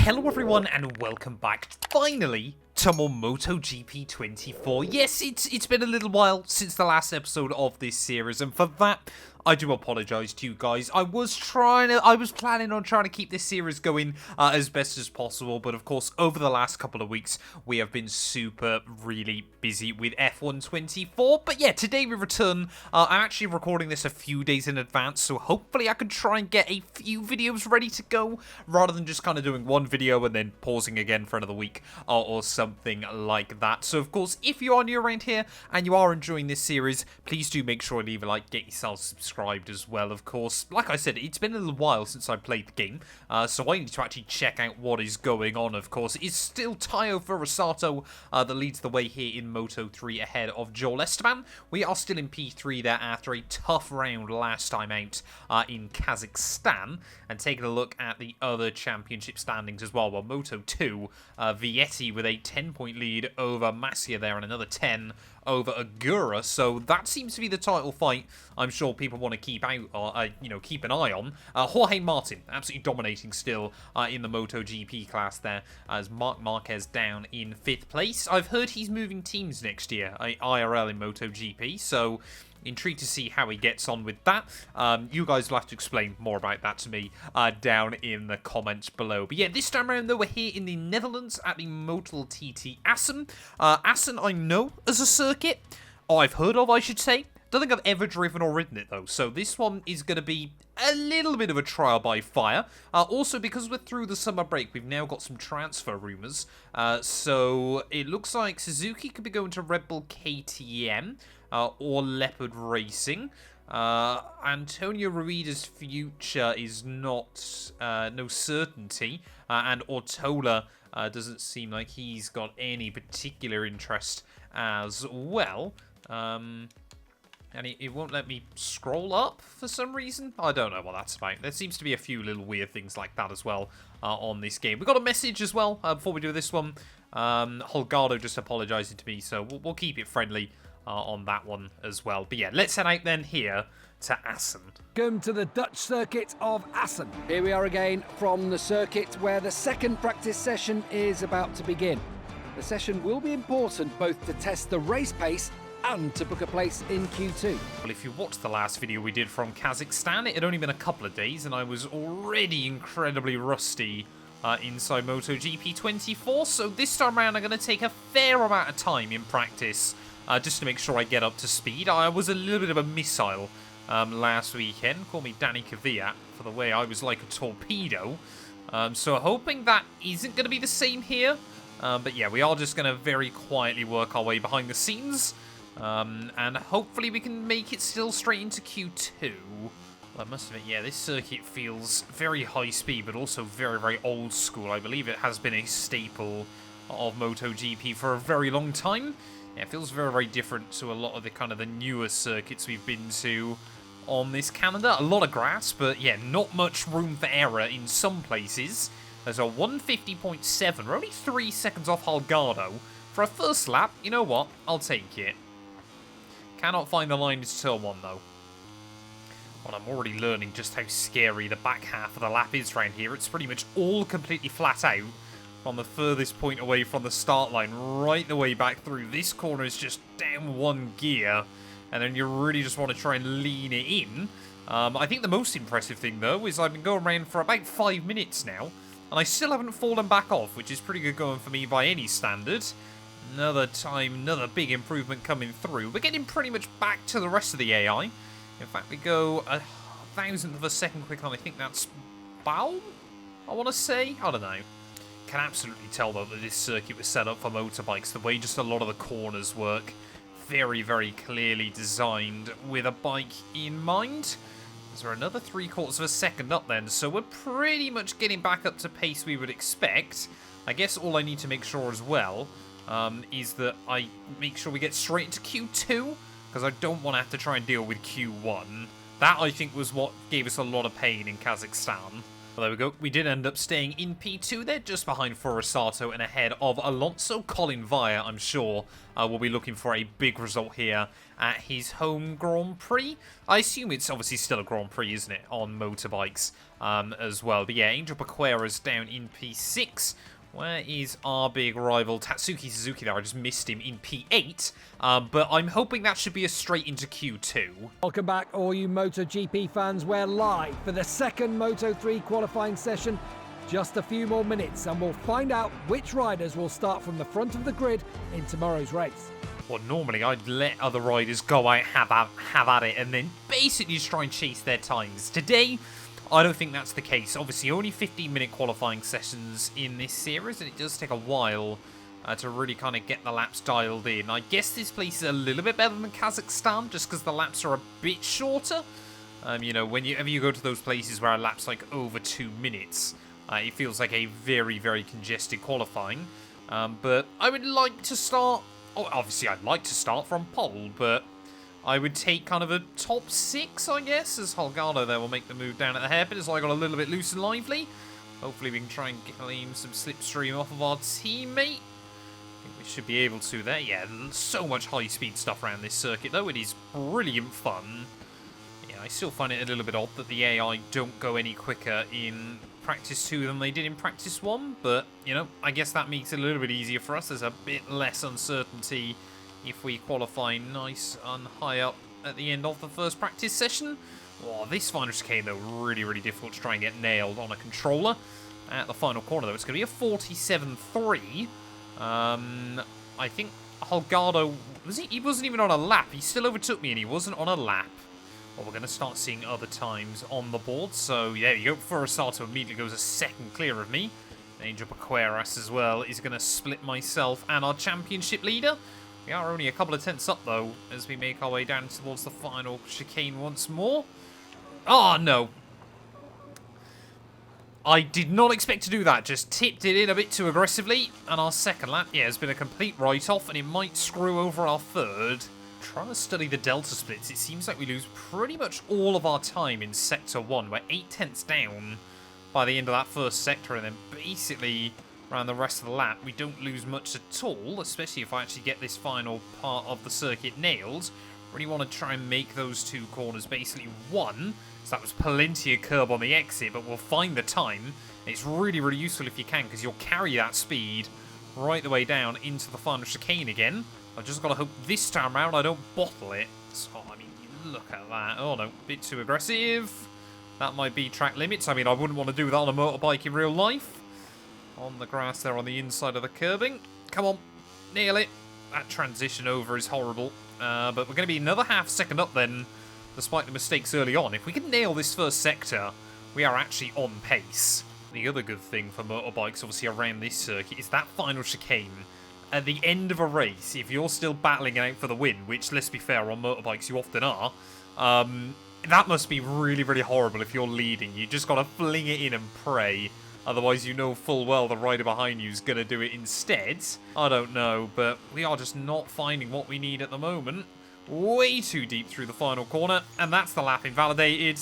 Hello everyone and welcome back, finally, to more MotoGP 24. Yes, it's been a little while since the last episode of this series, and for that, I do apologise to you guys. I was planning on trying to keep this series going as best as possible, but of course, over the last couple of weeks, we have been really busy with F1 24. But yeah, today we return. I'm actually recording this a few days in advance, so hopefully I can try and get a few videos ready to go, rather than just kind of doing one video and then pausing again for another week or something like that. So of course, if you are new around here and you are enjoying this series, please do make sure to leave a like, get yourselves subscribed as well, of course. Like I said, it's been a little while since I played the game, so I need to actually check out what is going on, of course. It's still Tayo Furasato that leads the way here in Moto3 ahead of Joel Esteban. We are still in P3 there after a tough round last time out in Kazakhstan. And taking a look at the other championship standings as well. Well, Moto2, Vietti with a 10-point lead over Masia there and another 10 over Agura, so that seems to be the title fight I'm sure people want to keep out, keep an eye on. Jorge Martin absolutely dominating still in the MotoGP class there, as Marc Marquez down in 5th place. I've heard he's moving teams next year, IRL in MotoGP, so intrigued to see how he gets on with that. You guys will have to explain more about that to me down in the comments below. But yeah, this time around though, we're here in the Netherlands at the Motul TT Assen. Assen I know as a circuit, or I've heard of, I should say. Don't think I've ever driven or ridden it though, so this one is going to be a little bit of a trial by fire. Also, because we're through the summer break, we've now got some transfer rumours. So it looks like Suzuki could be going to Red Bull KTM or Leopard Racing. Antonio Ruida's future is not no certainty, and Ortola doesn't seem like he's got any particular interest as well. And it won't let me scroll up for some reason. I don't know what that's about. There seems to be a few little weird things like that as well on this game. We got a message as well before we do this one. Holgado just apologising to me, so we'll keep it friendly on that one as well. But yeah, let's head out then here to Assen. Welcome to the Dutch circuit of Assen. Here we are again from the circuit where the second practice session is about to begin. The session will be important both to test the race pace and to book a place in Q2. Well, if you watched the last video we did from Kazakhstan, it had only been a couple of days and I was already incredibly rusty inside MotoGP 24, so this time around I'm going to take a fair amount of time in practice just to make sure I get up to speed. I was a little bit of a missile last weekend, call me Danny Kvyat, for the way I was like a torpedo, so hoping that isn't going to be the same here, but yeah, we are just going to very quietly work our way behind the scenes. And hopefully we can make it still straight into Q2. Well, I must admit, yeah, this circuit feels very high speed, but also very, very old school. I believe it has been a staple of MotoGP for a very long time. Yeah, it feels very, very different to a lot of the newer circuits we've been to on this calendar. A lot of grass, but yeah, not much room for error in some places. There's a 150.7. We're only 3 seconds off Holgado. For a first lap, you know what? I'll take it. Cannot find the line to turn 1 though. Well, I'm already learning just how scary the back half of the lap is around here. It's pretty much all completely flat out from the furthest point away from the start line right the way back through. This corner is just down 1 gear, and then you really just want to try and lean it in. I think the most impressive thing though is I've been going around for about 5 minutes now, and I still haven't fallen back off, which is pretty good going for me by any standard. Another time, another big improvement coming through. We're getting pretty much back to the rest of the AI. In fact, we go a 1,000th of a second quicker, and I think that's Baum, I want to say? I don't know. Can absolutely tell, though, that this circuit was set up for motorbikes. The way just a lot of the corners work. Very, very clearly designed with a bike in mind. Is there another 3/4 of a second up then? So we're pretty much getting back up to pace we would expect. I guess all I need to make sure as well is that I make sure we get straight into Q2, because I don't want to have to try and deal with Q1. That, I think, was what gave us a lot of pain in Kazakhstan. Well, there we go. We did end up staying in P2 there, just behind Forosato and ahead of Alonso. Colin Via, I'm sure, will be looking for a big result here at his home Grand Prix. I assume it's obviously still a Grand Prix, isn't it, on motorbikes as well. But yeah, Angel Paquera's down in P6. Where is our big rival, Tatsuki Suzuki there? I just missed him in P8, but I'm hoping that should be a straight into Q2. Welcome back, all you MotoGP fans. We're live for the second Moto3 qualifying session. Just a few more minutes and we'll find out which riders will start from the front of the grid in tomorrow's race. Well, normally I'd let other riders go out, have at it, and then basically just try and chase their times. Today, I don't think that's the case. Obviously, only 15-minute qualifying sessions in this series, and it does take a while to really kind of get the laps dialed in. I guess this place is a little bit better than Kazakhstan, just because the laps are a bit shorter. You know, whenever you go to those places where a lap's like over 2 minutes, it feels like a very, very congested qualifying. But I would like to start... Oh, obviously, I'd like to start from pole, but I would take kind of a top 6, I guess, as Holgado there will make the move down at the hairpin as I got a little bit loose and lively. Hopefully we can try and claim some slipstream off of our teammate. I think we should be able to there. Yeah, so much high-speed stuff around this circuit, though. It is brilliant fun. Yeah, I still find it a little bit odd that the AI don't go any quicker in Practice 2 than they did in Practice 1, but, you know, I guess that makes it a little bit easier for us. There's a bit less uncertainty if we qualify nice and high up at the end of the first practice session. Oh, this final chicane, though, really, really difficult to try and get nailed on a controller. At the final corner, though, it's going to be a 47.3. I think Holgado... He wasn't even on a lap. He still overtook me, and he wasn't on a lap. Well, we're going to start seeing other times on the board. So, yeah, there you go. Forosato immediately goes a second clear of me. Angel Paqueras as well is going to split myself and our championship leader. We are only a couple of tenths up, though, as we make our way down towards the final chicane once more. Oh, no. I did not expect to do that. Just tipped it in a bit too aggressively. And our second lap, yeah, has been a complete write-off, and it might screw over our third. Trying to study the delta splits, it seems like we lose pretty much all of our time in Sector 1. We're 8 tenths down by the end of that first sector, and then basically around the rest of the lap, we don't lose much at all, especially if I actually get this final part of the circuit nailed. Really want to try and make those two corners basically one, so that was plenty of curb on the exit, but we'll find the time. It's really, really useful if you can, because you'll carry that speed right the way down into the final chicane again. I've just got to hope this time around I don't bottle it. So, I mean, look at that. Oh, no, bit too aggressive. That might be track limits. I mean, I wouldn't want to do that on a motorbike in real life. On the grass there on the inside of the curbing. Come on, nail it. That transition over is horrible. But we're going to be another half second up then, despite the mistakes early on. If we can nail this first sector, we are actually on pace. The other good thing for motorbikes, obviously, around this circuit is that final chicane. At the end of a race, if you're still battling out for the win, which, let's be fair, on motorbikes you often are, that must be really, really horrible if you're leading. You just got to fling it in and pray. Otherwise, you know full well the rider behind you is going to do it instead. I don't know, but we are just not finding what we need at the moment. Way too deep through the final corner, and that's the lap invalidated.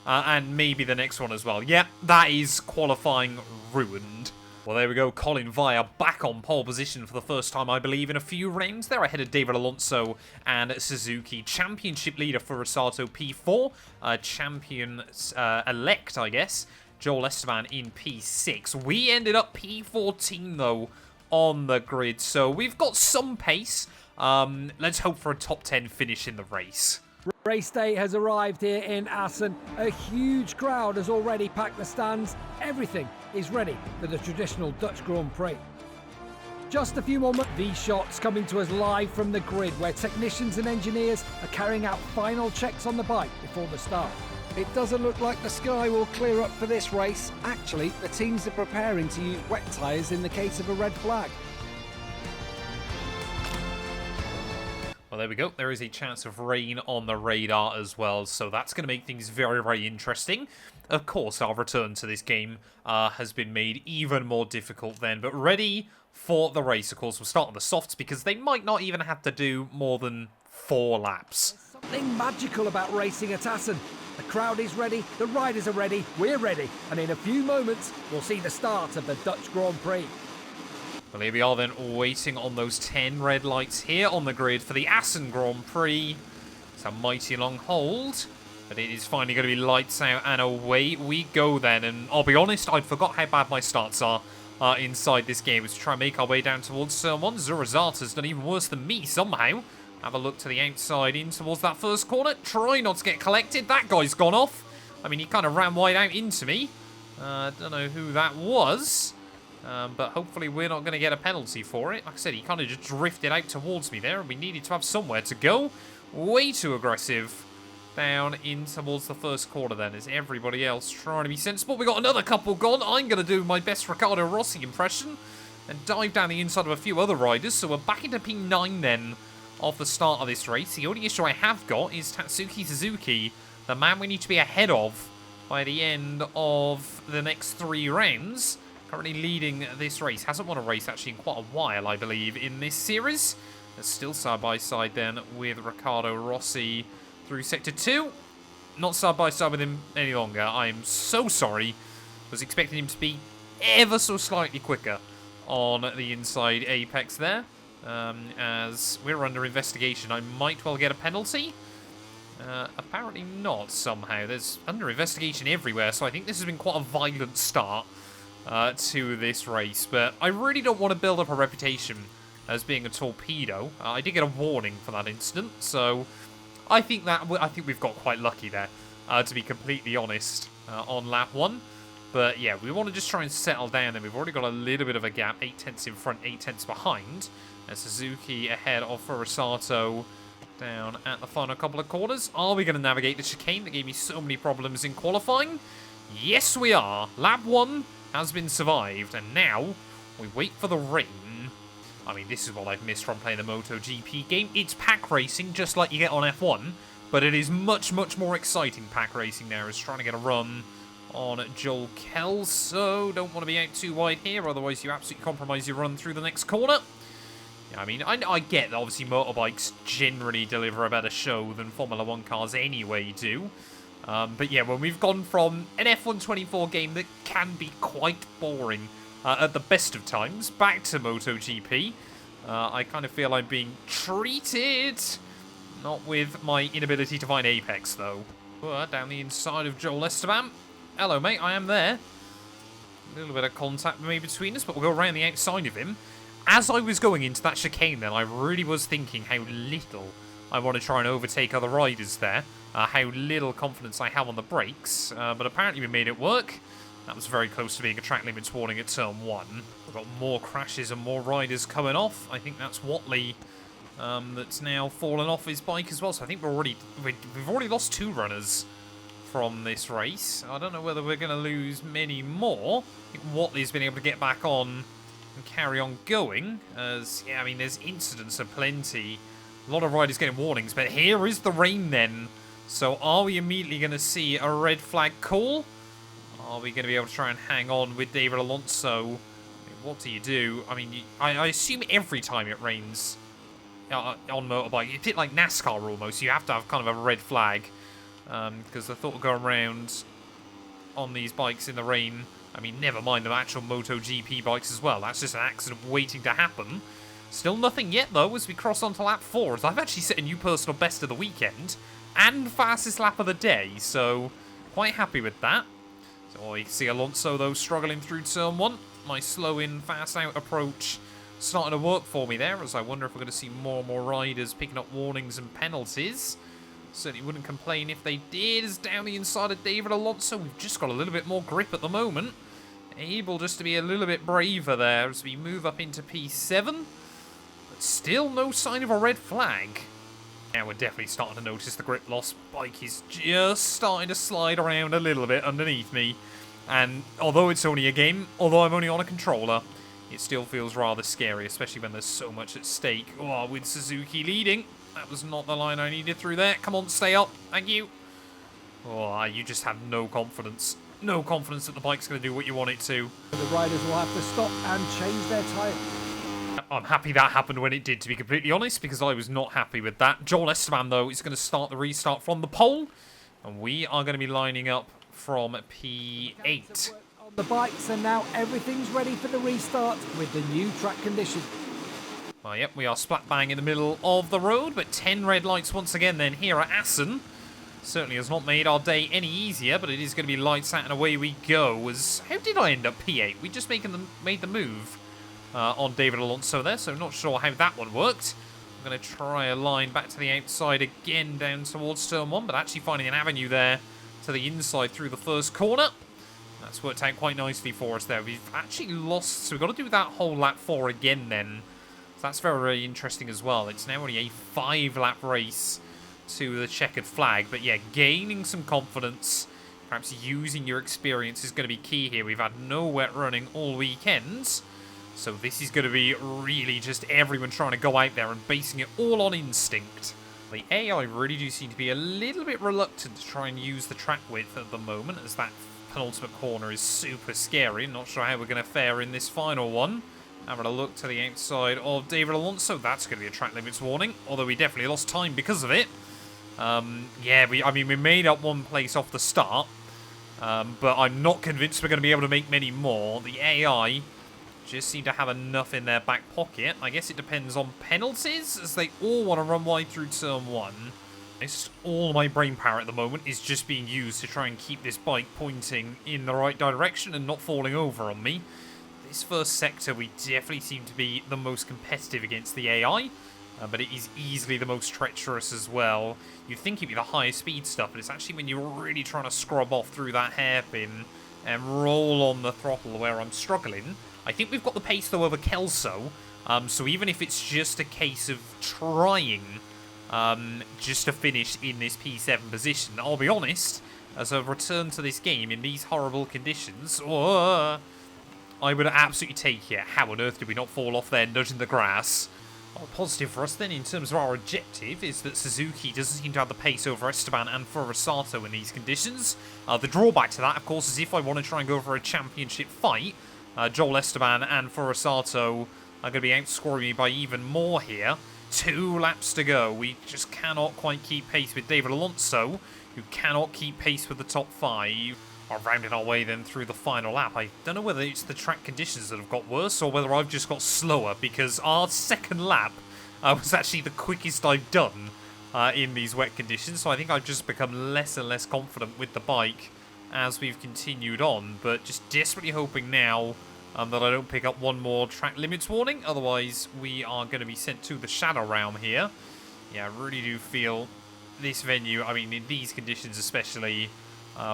And maybe the next one as well. Yep, that is qualifying ruined. Well, there we go. Colin Via back on pole position for the first time, I believe, in a few rounds. There ahead of David Alonso and Suzuki. Championship leader for Rosato P4. Champion-elect, I guess. Joel Esteban in P6. We ended up P14, though, on the grid. So we've got some pace. Let's hope for a top 10 finish in the race. Race day has arrived here in Assen. A huge crowd has already packed the stands. Everything is ready for the traditional Dutch Grand Prix. Just a few more moments. These shots coming to us live from the grid, where technicians and engineers are carrying out final checks on the bike before the start. It doesn't look like the sky will clear up for this race. Actually, the teams are preparing to use wet tyres in the case of a red flag. Well, there we go. There is a chance of rain on the radar as well, so that's going to make things very, very interesting. Of course, our return to this game has been made even more difficult then, but ready for the race. Of course, we'll start on the softs because they might not even have to do more than 4 laps. Something magical about racing at Assen. The crowd is ready, the riders are ready, we're ready, and in a few moments we'll see the start of the Dutch Grand Prix. Well, here we are then, waiting on those 10 red lights here on the grid for the Assen Grand Prix. It's a mighty long hold, but it is finally going to be lights out and away we go then. And I'll be honest, I'd forgot how bad my starts are inside this game. As we try and make our way down towards turn 1. Zurazata's done even worse than me somehow. Have a look to the outside in towards that first corner. Try not to get collected. That guy's gone off. I mean, he kind of ran wide out into me. Don't know who that was. But hopefully we're not going to get a penalty for it. Like I said, he kind of just drifted out towards me there. And we needed to have somewhere to go. Way too aggressive. Down in towards the first corner then. Is everybody else trying to be sensible? We got another couple gone. I'm going to do my best Riccardo Rossi impression. And dive down the inside of a few other riders. So we're back into P9 then. Of the start of this race. The only issue I have got is Tatsuki Suzuki, the man we need to be ahead of by the end of the next 3 rounds. Currently leading this race. Hasn't won a race actually in quite a while, I believe, in this series. It's still side by side then with Riccardo Rossi through Sector 2. Not side by side with him any longer. I'm so sorry. Was expecting him to be ever so slightly quicker on the inside apex there. As we're under investigation, I might well get a penalty. Apparently not, somehow. There's under investigation everywhere, so I think this has been quite a violent start to this race. But I really don't want to build up a reputation as being a torpedo. I did get a warning for that incident, so I think we've got quite lucky there, to be completely honest, on lap 1. But yeah, we want to just try and settle down, and we've already got a little bit of a gap, 8 tenths in front, 8 tenths behind. And Suzuki ahead of Furusato down at the final couple of corners. Are we going to navigate the chicane that gave me so many problems in qualifying? Yes, we are. Lap 1 has been survived, and now we wait for the rain. I mean, this is what I've missed from playing the MotoGP game. It's pack racing, just like you get on F1, but it is much, much more exciting pack racing now. Is trying to get a run on Joel Kells, so don't want to be out too wide here, otherwise you absolutely compromise your run through the next corner. I mean, I get that obviously motorbikes generally deliver a better show than Formula 1 cars anyway do. But yeah, when we've gone from an F124 game that can be quite boring at the best of times, back to MotoGP, I kind of feel I'm being treated. Not with my inability to find Apex, though. Down the inside of Joel Esteban. Hello, mate, I am there. A little bit of contact maybe between us, but we'll go around the outside of him. As I was going into that chicane then, I really was thinking how little I want to try and overtake other riders there. How little confidence I have on the brakes. But apparently we made it work. That was very close to being a track limits warning at turn 1. We've got more crashes and more riders coming off. I think that's Watley that's now fallen off his bike as well. So I think we've already lost 2 runners from this race. I don't know whether we're going to lose many more. I think Watley's been able to get back on and carry on going, as, yeah, I mean, there's incidents aplenty. A lot of riders getting warnings, but here is the rain then. So are we immediately going to see a red flag call? Are we going to be able to try and hang on with David Alonso? I mean, what do you do? I mean, I assume every time it rains on motorbike, it's a bit like NASCAR almost. You have to have kind of a red flag, because the thought of going around on these bikes in the rain, I mean, never mind the actual MotoGP bikes as well. That's just an accident waiting to happen. Still nothing yet, though, as we cross onto lap 4. As I've actually set a new personal best of the weekend and fastest lap of the day, so quite happy with that. So you can see Alonso, though, struggling through turn 1. My slow in, fast out approach starting to work for me there, as I wonder if we're going to see more and more riders picking up warnings and penalties. Certainly wouldn't complain if they did. As down the inside of David Alonso, we've just got a little bit more grip at the moment. Able just to be a little bit braver there as we move up into P7. But still no sign of a red flag. Now we're definitely starting to notice the grip loss. Bike is just starting to slide around a little bit underneath me. And although it's only a game, although I'm only on a controller, it still feels rather scary, especially when there's so much at stake. Oh, with Suzuki leading. That was not the line I needed through there. Come on, stay up. Thank you. Oh, you just have no confidence. No confidence that the bike's going to do what you want it to. The riders will have to stop and change their tyre. I'm happy that happened when it did, to be completely honest, because I was not happy with that. Joel Esteban, though, is going to start the restart from the pole. And we are going to be lining up from P8. On the bikes, and now everything's ready for the restart with the new track conditions. Well, yep, we are splat bang in the middle of the road, but 10 red lights once again then here at Assen. Certainly has not made our day any easier, but it is going to be lights out and away we go. How did I end up P8? We just made the move on David Alonso there, so not sure how that one worked. I'm going to try a line back to the outside again down towards turn 1, but actually finding an avenue there to the inside through the first corner. That's worked out quite nicely for us there. We've actually lost, so we've got to do that whole lap 4 again then. So that's very, very interesting as well. It's now only a 5-lap race to the checkered flag. But yeah, gaining some confidence, perhaps using your experience is going to be key here. We've had no wet running all weekend. So this is going to be really just everyone trying to go out there and basing it all on instinct. The AI really do seem to be a little bit reluctant to try and use the track width at the moment, as that penultimate corner is super scary. Not sure how we're going to fare in this final one. Having a look to the outside of David Alonso. That's going to be a track limits warning, although we definitely lost time because of it. Yeah, we made up 1 place off the start, but I'm not convinced we're going to be able to make many more. The AI just seem to have enough in their back pocket. I guess it depends on penalties, as they all want to run wide through turn 1. It's all my brain power at the moment is just being used to try and keep this bike pointing in the right direction and not falling over on me. This first sector, we definitely seem to be the most competitive against the AI, but it is easily the most treacherous as well. You'd think it'd be the highest speed stuff, but it's actually when you're really trying to scrub off through that hairpin and roll on the throttle where I'm struggling. I think we've got the pace, though, over Kelso, so even if it's just a case of trying just to finish in this P7 position, I'll be honest, as a return to this game in these horrible conditions, I would absolutely take it. How on earth did we not fall off there nudging the grass? Well, positive for us then in terms of our objective is that Suzuki doesn't seem to have the pace over Esteban and Furusato in these conditions. The drawback to that, of course, is if I want to try and go for a championship fight, Joel Esteban and Furusato are going to be outscoring me by even more here. 2 laps to go. We just cannot quite keep pace with David Alonso, who cannot keep pace with the top 5. Are rounding our way then through the final lap. I don't know whether it's the track conditions that have got worse or whether I've just got slower, because our second lap was actually the quickest I've done in these wet conditions. So I think I've just become less and less confident with the bike as we've continued on, but just desperately hoping now that I don't pick up 1 more track limits warning. Otherwise, we are going to be sent to the Shadow Realm here. Yeah, I really do feel this venue, I mean, in these conditions especially,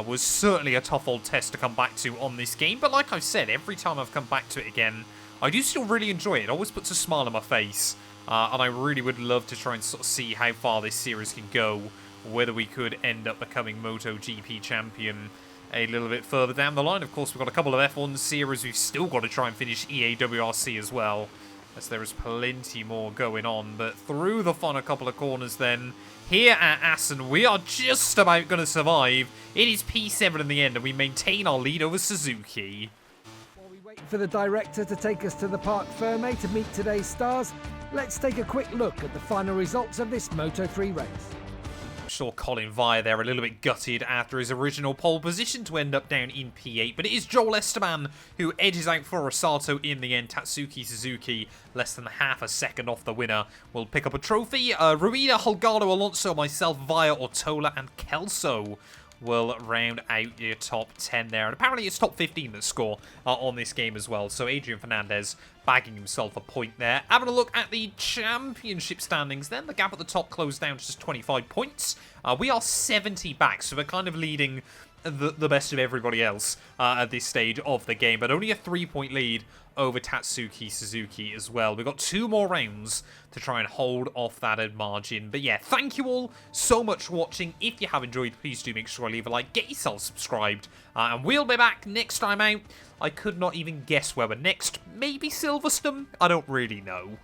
was certainly a tough old test to come back to on this game. But like I've said, every time I've come back to it again, I do still really enjoy it. It always puts a smile on my face. And I really would love to try and sort of see how far this series can go. Whether we could end up becoming MotoGP champion a little bit further down the line. Of course, we've got a couple of F1 series. We've still got to try and finish EAWRC as well, as there is plenty more going on. But through the final couple of corners then, here at Assen, we are just about going to survive. It is P7 in the end, and we maintain our lead over Suzuki. While we wait for the director to take us to the Parc Fermé to meet today's stars, let's take a quick look at the final results of this Moto3 race. Sure, Colin Vire there a little bit gutted after his original pole position to end up down in P8, but it is Joel Esteban who edges out Furusato in the end. Tatsuki Suzuki, less than half a second off the winner, will pick up a trophy. Ruida, Holgado, Alonso, myself, Vire, Ortola and Kelso will round out your top 10 there. And apparently it's top 15 that score on this game as well. So Adrian Fernandez bagging himself a point there. Having a look at the championship standings then. The gap at the top closed down to just 25 points. We are 70 back, so we're kind of leading the best of everybody else at this stage of the game. But only a 3-point lead over Tatsuki Suzuki as well. We've got 2 more rounds to try and hold off that margin. But yeah, thank you all so much for watching. If you have enjoyed, please do make sure to leave a like, get yourself subscribed, and we'll be back next time out. I could not even guess where we're next. Maybe Silverstone? I don't really know.